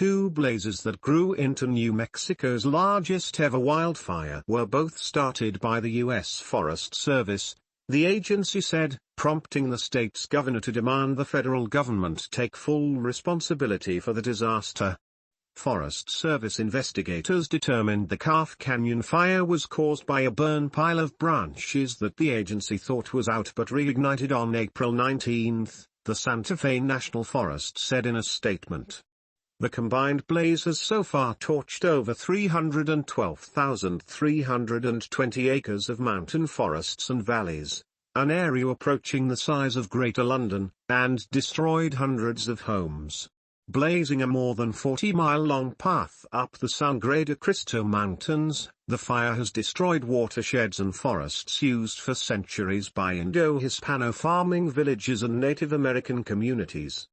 two blazes that grew into New Mexico's largest ever wildfire were both started by the U.S. Forest Service, the agency said, prompting the state's governor to demand the federal government take full responsibility for the disaster. Forest Service investigators determined the Calf Canyon fire was caused by a burn pile of branches that the agency thought was out but reignited on April 19, the Santa Fe National Forest said in a statement. The combined blaze has so far torched over 312,320 acres of mountain forests and valleys, an area approaching the size of Greater London, and destroyed hundreds of homes. Blazing a more than 40-mile-long path up the Sangre de Cristo Mountains, the fire has destroyed watersheds and forests used for centuries by Indo-Hispano farming villages and Native American communities.